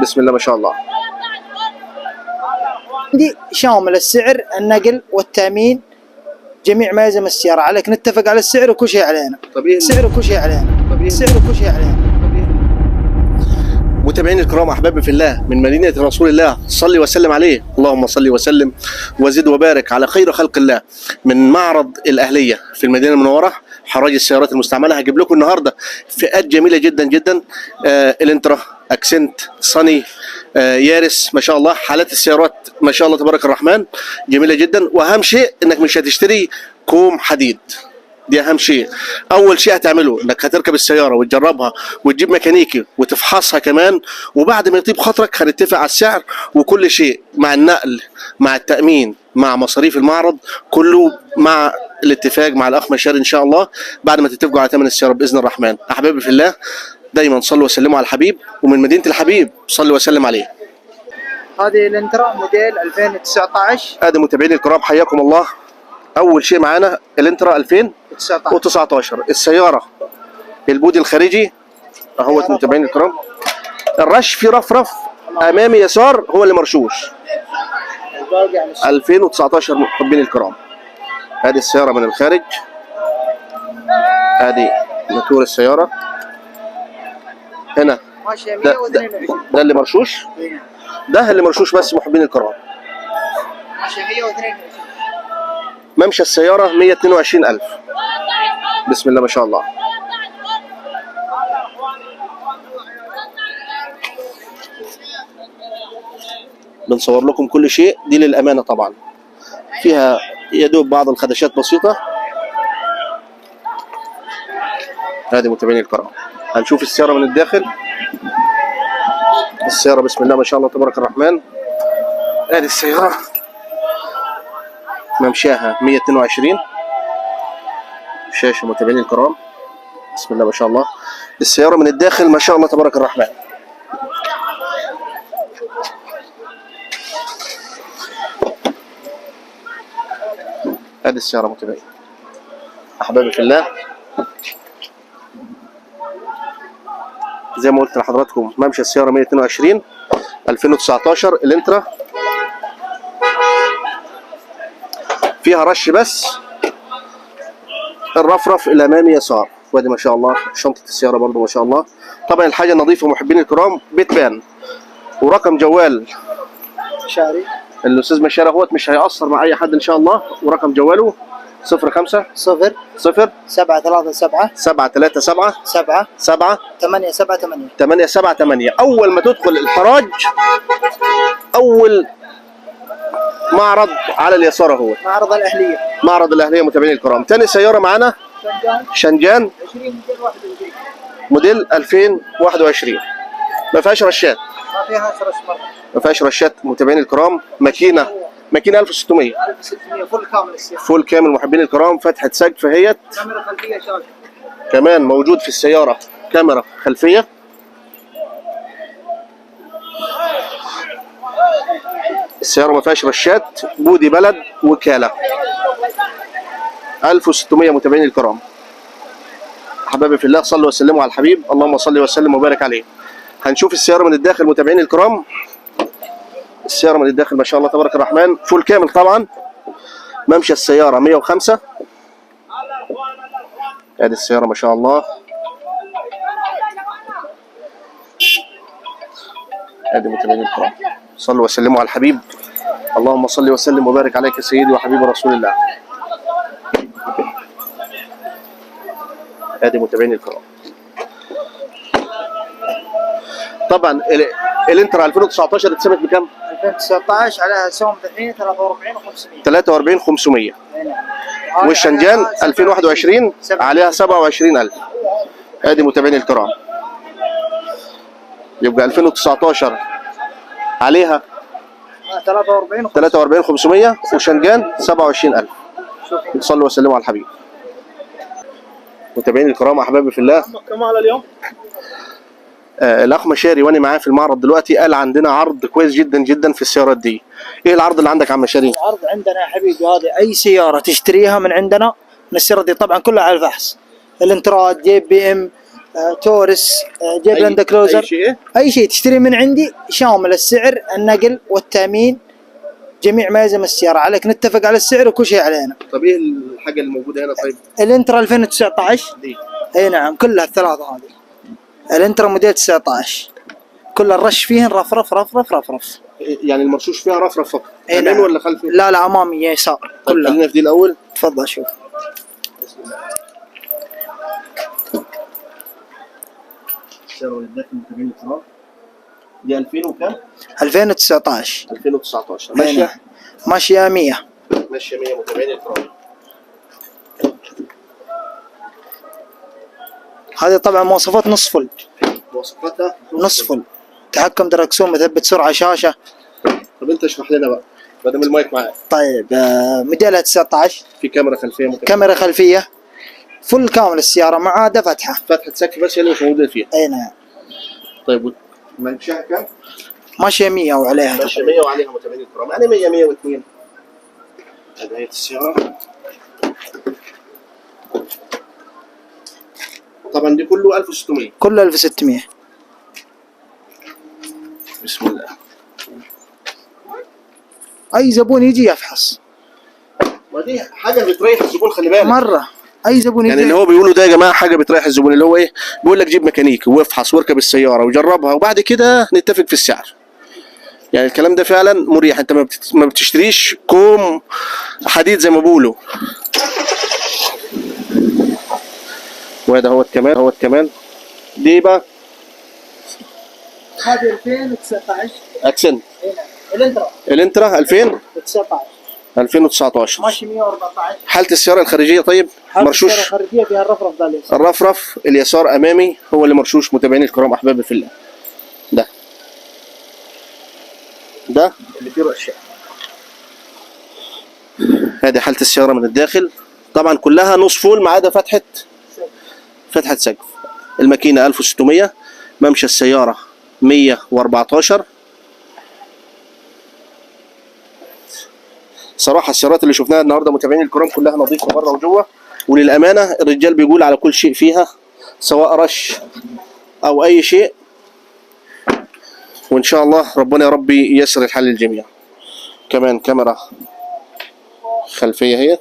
بسم الله ما شاء الله. عندي شامل السعر، النقل والتامين، جميع ما يلزم السياره، عليك نتفق على السعر وكل شيء علينا. طبيعي. السعر وكل شيء علينا. طبيعي. السعر وكل شيء علينا. متابعيني الكرام احبابي في الله من مدينه رسول الله صلي وسلم عليه، اللهم صل وسلم وزد وبارك على خير خلق الله، من معرض الاهليه في المدينه المنوره، حراج السيارات المستعمله. هجيب لكم النهارده فئات جميله جدا جدا، الانترا، اكسنت، صني، يارس، ما شاء الله. حالات السيارات ما شاء الله تبارك الرحمن جميله جدا. واهم شيء انك مش هتشتري كوم حديد، دي اهم شيء. اول شيء هتعمله انك هتركب السياره وتجربها وتجيب ميكانيكي وتفحصها كمان، وبعد ما يطيب خاطرك هنتفق على السعر وكل شيء، مع النقل، مع التامين، مع مصاريف المعرض، كله مع الاتفاق مع الاخ مشاري ان شاء الله بعد ما تتفقوا على ثمن السياره باذن الرحمن. احبابي في الله دايما صلوا وسلموا على الحبيب، ومن مدينه الحبيب صلوا وسلم عليه. هذه الانترا موديل 2019. ادي متابعيني الكرام حياكم الله. اول شيء معانا الانترا 2019 السياره البودي الخارجي اهوت. متابعين الكرام الرش في رفرف امامي يسار هو اللي مرشوش. 2019 محبين الكرام. هذه السياره من الخارج، هذه موتور السياره هنا. ده اللي مرشوش، ده اللي مرشوش بس محبين الكرام. ممشى السيارة 122,000. بسم الله ما شاء الله. بنصور لكم كل شيء، دي للأمانة طبعا، فيها يدوب بعض الخدشات بسيطة. هذه متابعين الكرام هنشوف السيارة من الداخل. السيارة بسم الله ما شاء الله تبارك الرحمن. هذه السيارة ممشاها 122. شاشة متابعين الكرام بسم الله ما شاء الله. السيارة من الداخل ما شاء الله تبارك الرحمن. هذه السيارة متابعين أحبابي في الله، زي ما قلت لحضراتكم ممشى السيارة 122 2019 الانترا، فيها رش بس، الرفرف الامامي يسار. وادي ما شاء الله شنطه السياره برضو ما شاء الله. طبعا الحاجه نظيفه محبين الكرام، بتبان. ورقم جوال مشاري الاستاذ مشاري اهوت، مش هيأثر مع اي حد ان شاء الله. ورقم جواله 05 0 0 737 737 7 7 878 878. اول ما تدخل الحراج اول معرض على اليسار اهو، معرض الاهليه. معرض الاهليه متابعين الكرام. ثاني سياره معانا شنجان موديل 2021. ما فيهاش رشات، ما فيهاش رش مره، ما فيهاش رشات متابعين الكرام. ماكينه 1600 فول كامل السياره، فول كامل محبين الكرام. فتحه سقف اهيت، كاميرا خلفيه شاشه كمان موجود في السياره كاميرا خلفيه. السياره ما فيهاش رشات، بودي بلد وكاله. 1600 متابعين الكرام. احبابي في الله صلوا وسلموا على الحبيب، اللهم صل وسلم وبارك عليه. هنشوف السياره من الداخل متابعين الكرام. السياره من الداخل ما شاء الله تبارك الرحمن فول كامل طبعا. ممشى السياره 105. ادي السياره ما شاء الله. ادي متابعين الكرام صلوا وسلموا على الحبيب، اللهم صل وسلم وبارك عليك يا سيدي وحبيب رسول الله. ادي متابعين الكرام. طبعا الانترا 2019 اتسمت بكام؟ 2019 عليها سوم الحين 43,500. 43,500. والشنجان 2021 عليها 27,000. ادي متابعين الكرام. يبقى 2019 عليها 43,500 وشنجان 27,000. صلوا وسلموا على الحبيب. متابعين الكرام احبابي في الله، كم على اليوم؟ الاخ مشاري وانا معاه في المعرض دلوقتي قال عندنا عرض كويس جدا جدا في السيارات دي. ايه العرض اللي عندك يا عم مشاري؟ العرض عندنا يا حبيبي هذه اي سياره تشتريها من عندنا من السيارات دي طبعا كلها على الفحص. الانترا، جي بي ام، تورس، جيب لاند اي كروزر، شيء إيه؟ اي شيء تشتري من عندي شامل السعر، النقل والتامين، جميع ما يلزم السياره، عليك نتفق على السعر وكل شيء علينا. طب ايه الحاجه اللي موجوده هنا طيب؟ الانترا 2019 دي اي نعم كلها الثلاثه هذه. الانترا موديل 19 كل الرش فيهن رفرف رفرف رفرف. يعني المرشوش فيها رفرف فقط، اي امامي نعم. ولا خلفي؟ لا لا امامي يسار طيب كلها. خلينا في دي الاول. تفضل شوف. السعر والداخل متابعين الكرام دي 2000 وكام؟ 2019 2019 أي ماشيه؟ نعم. ماشيه 100. ماشيه 100 متابعين الكرام. هذه طبعا مواصفات نص فل. مواصفاتها نص فل، تحكم دركسون، مثبت سرعه، شاشه. طب انت اشرح لنا بقى ما دام المايك معاك. طيب موديلها 19، في كاميرا خلفيه متابعين. كاميرا خلفيه، فل كامل السياره ما عدا فتحه. فتحه سقف بس هي اللي مش موجوده فيها. اي نعم. طيب ماشيه كام؟ ماشيه 100 وعليها. ماشيه 100 وعليها متابعين الكرام، يعني 100 102. بدايه السياره طبعا دي كله 1600. كله 1600. بسم الله. اي زبون يجي يفحص. ودي حاجه بتريح الزبون، خلي بالك. مره اي زبون يجي يعني اللي هو بيقولوا ده يا جماعه حاجه بتريح الزبون، اللي هو ايه، بيقول لك جيب ميكانيكي وافحص واركب السياره وجربها وبعد كده نتفق في السعر. يعني الكلام ده فعلا مريح، انت ما بتشتريش كوم حديد زي ما بيقولوا. وهذا هو كمان دي بقى هذه 2019 اكسنت الانترا الانترا 2019 ماشي 114. حاله السياره الخارجيه طيب مرشوش. السيارة الخارجية فيها الرفرف ده اليسار. الرفرف اليسار امامي هو اللي مرشوش متابعيني الكرام احبابي في الله. ده اللي فيه رشاش. هذه حاله السياره من الداخل، طبعا كلها نص فول ما عدا فتحه سقف. الماكينه 1600، ممشى السياره 114. صراحه السيارات اللي شفناها النهارده متابعيني الكرام كلها نظيفه بره وجوه، وللامانه الرجال بيقول على كل شيء فيها سواء رش او اي شيء، وان شاء الله ربنا يا ربي ييسر الحل للجميع. كمان كاميرا خلفيه اهي.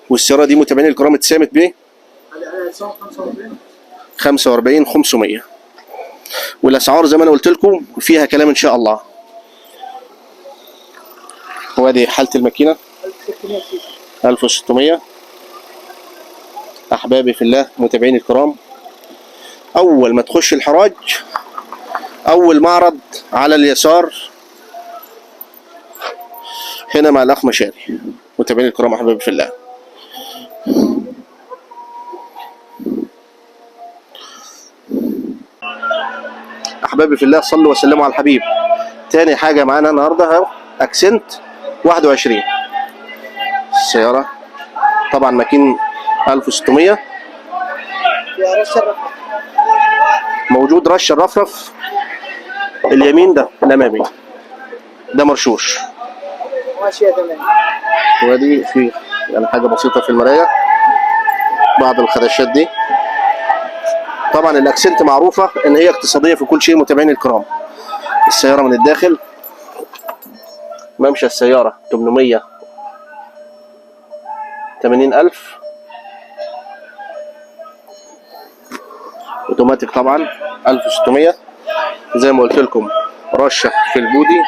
والسياره دي متابعيني الكرام اتسامت ب 45500، والاسعار زي ما انا قلت لكم فيها كلام ان شاء الله. وادي حاله الماكينه 1600 احبابي في الله متابعيني الكرام. اول ما تخش الحراج اول معرض على اليسار هنا مع الاخ مشاري متابعيني الكرام احبابي في الله. احبابي في الله صلوا وسلموا على الحبيب. تاني حاجه معانا النهارده اهو اكسنت 21 السياره، طبعا ماكين 1600 موجود رش الرفرف اليمين ده الامامي ده مرشوش ماشية تمام. ودي في يعني حاجه بسيطه في المرايه بعض الخدشات دي. طبعا الاكسنت معروفه ان هي اقتصاديه في كل شيء متابعيني الكرام. السياره من الداخل ممشى السياره 880,000 اوتوماتيك طبعا 1600 زي ما قلت لكم. رشه في البودي،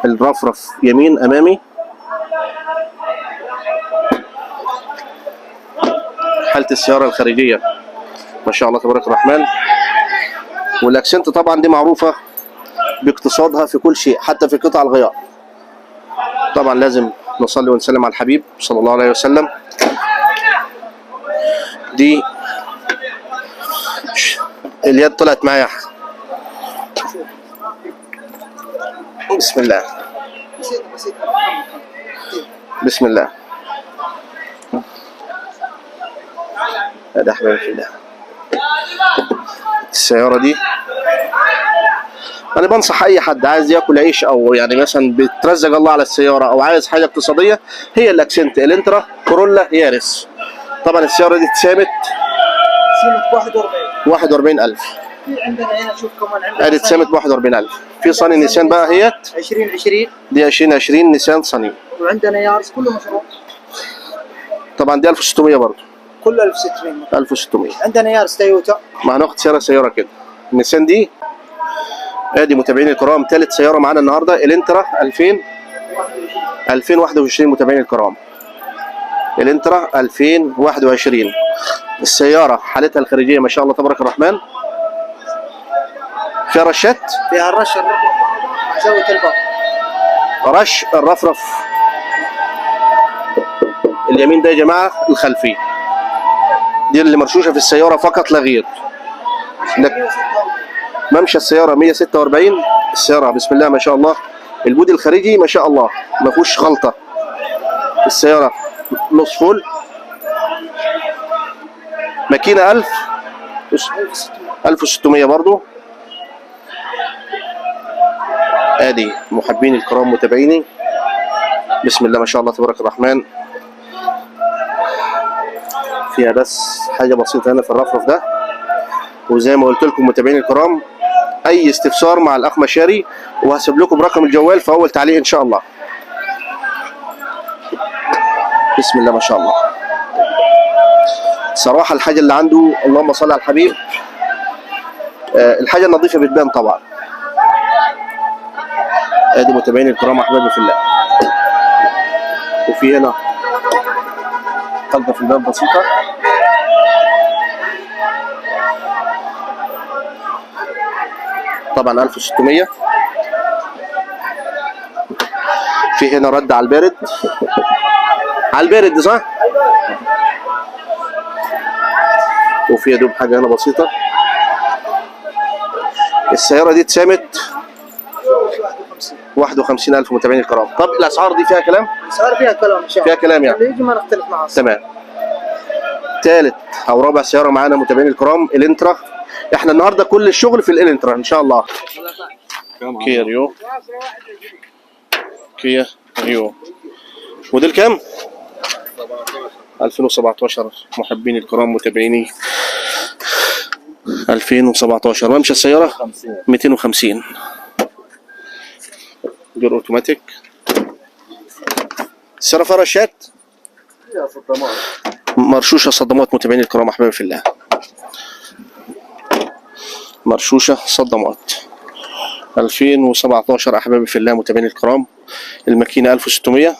الرفرف يمين امامي. حاله السياره الخارجيه ما شاء الله تبارك الرحمن. والاكسنت طبعا دي معروفه باقتصادها في كل شيء حتى في قطع الغيار. طبعا لازم نصلي ونسلم على الحبيب صلى الله عليه وسلم. دي اليد طلعت معايا. بسم الله بسم الله. هذا احبابي في الله. السيارة دي انا بنصح اي حد عايز ياكل عيش او يعني مثلا بترزق الله على السيارة او عايز حاجة اقتصادية، هي الاكسنت الانترا كورولا يارس طبعا السياره دي اتسامت سمت ب 41. 41000. في عندنا هنا شوف كمان عندنا ادي اتسامت ب 41000. في صني نيسان بقى اهيت 2020 دي 2020 نيسان صني. وعندنا يارس كله مشروع طبعا دي 1600 برضه. كله 1600. 1600. عندنا يارس تويوتا. ما هناخد سياره كده. النيسان دي ادي متابعين الكرام ثالث سياره معانا النهارده الانترا 2021 متابعين الكرام. الانترا 2021 السياره حالتها الخارجيه ما شاء الله تبارك الرحمن. فيها رشات. فيها الرش زاوية الباب. رش الرفرف اليمين ده يا جماعه الخلفي. دي اللي مرشوشه في السياره فقط لا غير. ممشى السياره 146. السياره بسم الله ما شاء الله. البودي الخارجي ما شاء الله ما فيهوش غلطه. السياره نص فول. ماكينه 1600 برضو. ادي محبين الكرام متابعيني بسم الله ما شاء الله تبارك الرحمن. فيها بس حاجه بسيطه هنا في الرفرف ده. وزي ما قلت لكم متابعيني الكرام اي استفسار مع الاخ مشاري وهسيب لكم رقم الجوال في اول تعليق ان شاء الله. بسم الله ما شاء الله. صراحه الحاجه اللي عنده اللهم صل على الحبيب الحاجه النظيفه بتبان طبعا. ادي متابعيني الكرام احبابي في الله. وفي هنا طلقه في الباب بسيطه. طبعا 1600. في هنا رد على البارد. على البارد صح؟ وفي يا دوب حاجه هنا بسيطه. السياره دي اتسامت 51000 متابعين الكرام. طب الاسعار دي فيها كلام؟ الاسعار فيها كلام ان شاء الله. فيها كلام يعني. اللي يجي ما نختلف معاه. تمام. ثالث او رابع سياره معانا متابعين الكرام الانترا. احنا النهارده كل الشغل في الانترا ان شاء الله. كيا ريو. كيا ريو. موديل كام؟ 2017 محبين الكرام متابعيني 2017. ممشى السياره 250. جير اوتوماتيك. السياره فيها رشات. مرشوشه صدمات متابعين الكرام احبابي في الله. مرشوشه صدمات 2017 احبابي في الله متابعين الكرام. الماكينه 1600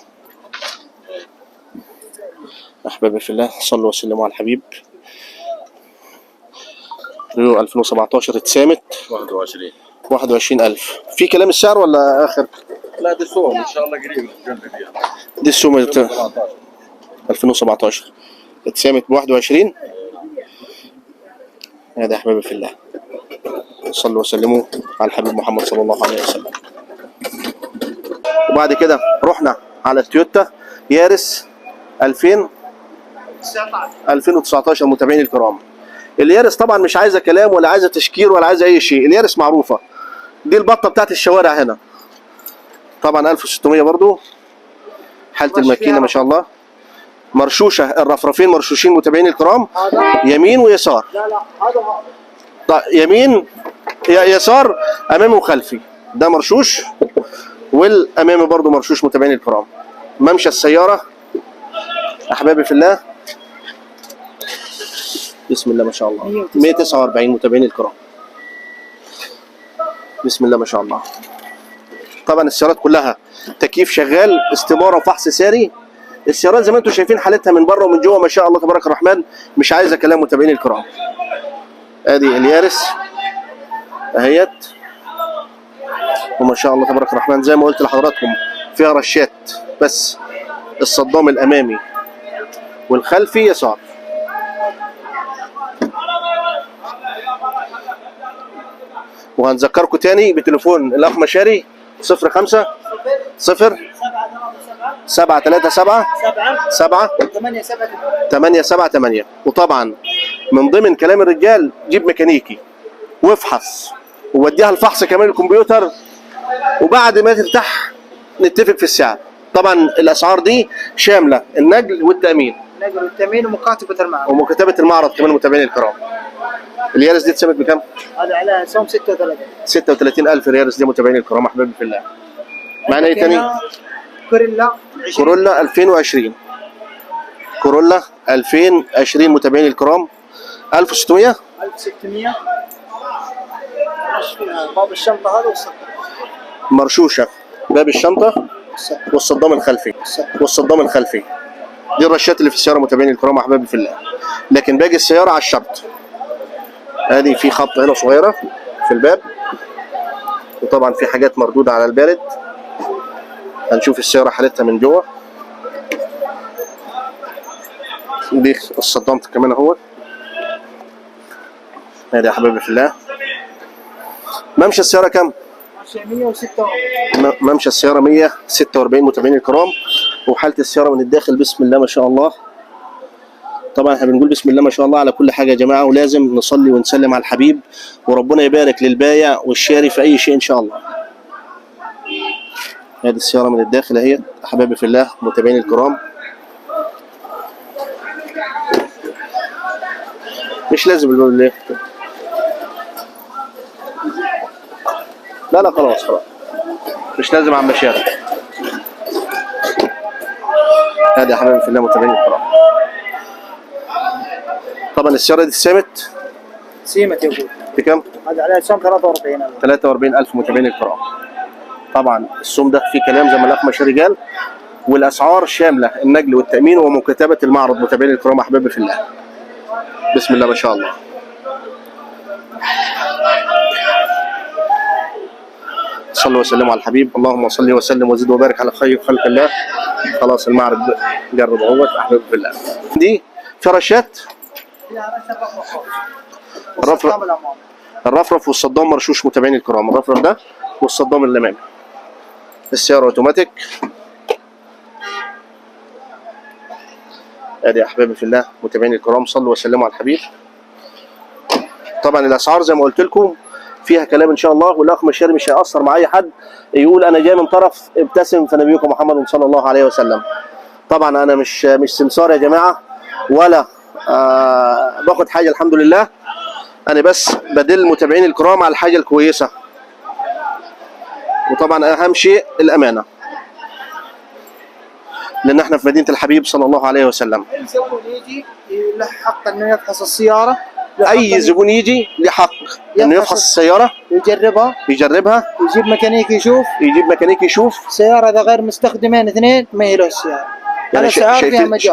احبابي في الله. صلوا وسلموا على الحبيب. ريو 2017 اتسامت 21000. في كلام السعر ولا اخر؟ لا دي سوم ان شاء الله قريب جنب دي السوم 2017 اتسامت ب 21. هذا يا احبابي في الله. صلوا وسلموا على الحبيب محمد صلى الله عليه وسلم. وبعد كده رحنا على التويوتا يارس 2019 متابعين الكرام. اليارس طبعا مش عايزه كلام ولا عايزه تشكير ولا عايزه اي شيء. اليارس معروفه. دي البطه بتاعت الشوارع هنا. طبعا 1600 برضو. حاله الماكينه ما شاء الله. مرشوشه الرفرفين مرشوشين متابعين الكرام يمين ويسار. لا هذا طيب يمين يسار امامي وخلفي. ده مرشوش والامامي برضو مرشوش متابعين الكرام. ممشى السياره احبابي في الله بسم الله ما شاء الله 149 متابعين الكرام. بسم الله ما شاء الله. طبعا السيارات كلها تكييف شغال استماره وفحص ساري. السيارات زي ما انتم شايفين حالتها من بره ومن جوه ما شاء الله تبارك الرحمن مش عايزه كلام متابعين الكرام. ادي اليارس اهيت وما شاء الله تبارك الرحمن زي ما قلت لحضراتكم فيها رشات بس. الصدام الامامي والخلفي يسار. وهنذكركم تاني بتليفون الاخ مشاري 05 0 737 7 878. وطبعا من ضمن كلام الرجال جيب ميكانيكي وافحص ووديها الفحص كمان الكمبيوتر وبعد ما ترتاح نتفق في السعر. طبعا الاسعار دي شامله النقل والتامين. النقل والتامين ومكاتبه المعرض. ومكتبه المعرض كمان متابعين الكرام. اليارس دي اتسمت بكام؟ هذا على سوم 36. 36,000 ريال دي متابعين الكرام احبابي في الله. معنا ايه تاني؟ كوريلا 20. كورولا 2020. كورولا 2020 متابعين الكرام 1600 1600. ايش فيها؟ باب الشنطه هذا والصدام. مرشوشه باب الشنطه والصدام الخلفي. والصدام الخلفي دي الرشات اللي في السياره متابعين الكرام احبابي في الله. لكن باقي السياره على الشرط. ادي في خط هنا صغيره في الباب، وطبعا في حاجات مردوده على البارد. هنشوف السياره حالتها من جوه. دي الصدام كمان اهو. ادي يا حبايبي في الله. ممشى السياره كام؟ 146. ممشى السياره 146 متابعين الكرام. وحاله السياره من الداخل بسم الله ما شاء الله. طبعا احنا بنقول بسم الله ما شاء الله على كل حاجه يا جماعه، ولازم نصلي ونسلم على الحبيب، وربنا يبارك للبايع والشاري في اي شيء ان شاء الله. هذه السياره من الداخل اهي احبابي في الله متابعين الكرام. مش لازم الباب اللي لا خلاص مش لازم على المشارع. هذه يا حبايبي في الله متابعين الكرام. طبعا السياره دي سمت سيمت يا ابوي. بكم؟ هذا على سوم 43. 43,000 متابعين الكرام. طبعا السوم ده فيه كلام زي ما الاخ مشاري قال، والاسعار شامله النقل والتامين ومكاتبه المعرض متابعين الكرام احبابي في الله. بسم الله ما شاء الله. صلوا وسلموا على الحبيب. اللهم صل وسلم وزد وبارك على خير خلق الله. خلاص المعرض جرب اهوت احبابي في الله. دي فراشات الرفرف والصدام مرشوش متابعين الكرام. الرفرف ده والصدام الامامي. السياره اوتوماتيك. ادي يا احبابي في الله متابعين الكرام صلوا وسلموا على الحبيب. طبعا الاسعار زي ما قلت لكم فيها كلام ان شاء الله، والاخ مشاري مش هيأثر مع اي حد يقول انا جاي من طرف ابتسم في نبيكم محمد صلى الله عليه وسلم. طبعا انا مش سمسار يا جماعه، ولا باخد حاجه الحمد لله. انا بس بدل المتابعين الكرام على الحاجه الكويسه، وطبعا اهم شيء الامانه، لان احنا في مدينه الحبيب صلى الله عليه وسلم. اي زبون يجي له حق انه يفحص السياره. اي زبون يجي له حق انه يفحص السياره، يجربها، يجيب ميكانيكي يشوف السياره. اذا غير مستخدمين اثنين ما هي له السياره. يعني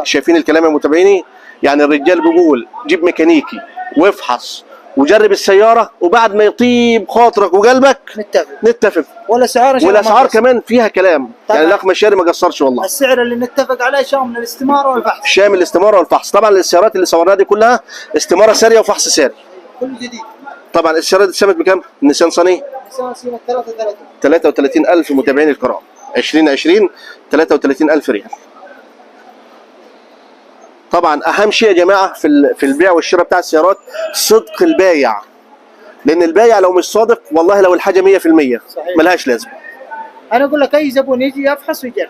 شايفين الكلام يا متابعيني؟ يعني الرجال بيقول جيب ميكانيكي وافحص وجرب السياره، وبعد ما يطيب خاطرك وقلبك نتفق. والاسعار كمان فيها كلام. يعني الاخ مشاري ما قصرش والله. السعر اللي نتفق عليه شامل الاستماره والفحص. شامل الاستماره والفحص. طبعا السيارات اللي صورناها دي كلها استماره ساريه وفحص ساري. كل جديد. طبعا السياره دي اتسمت بكام؟ نيسان صني؟ نيسان صني 33. 33,000 متابعين الكرام. 2020 33,000 ريال. طبعا اهم شيء يا جماعه في البيع والشراء بتاع السيارات صدق البايع، لان البايع لو مش صادق والله لو الحاجه 100% ملهاش لازمه. انا اقول لك اي زبون يجي يفحص ويجرب.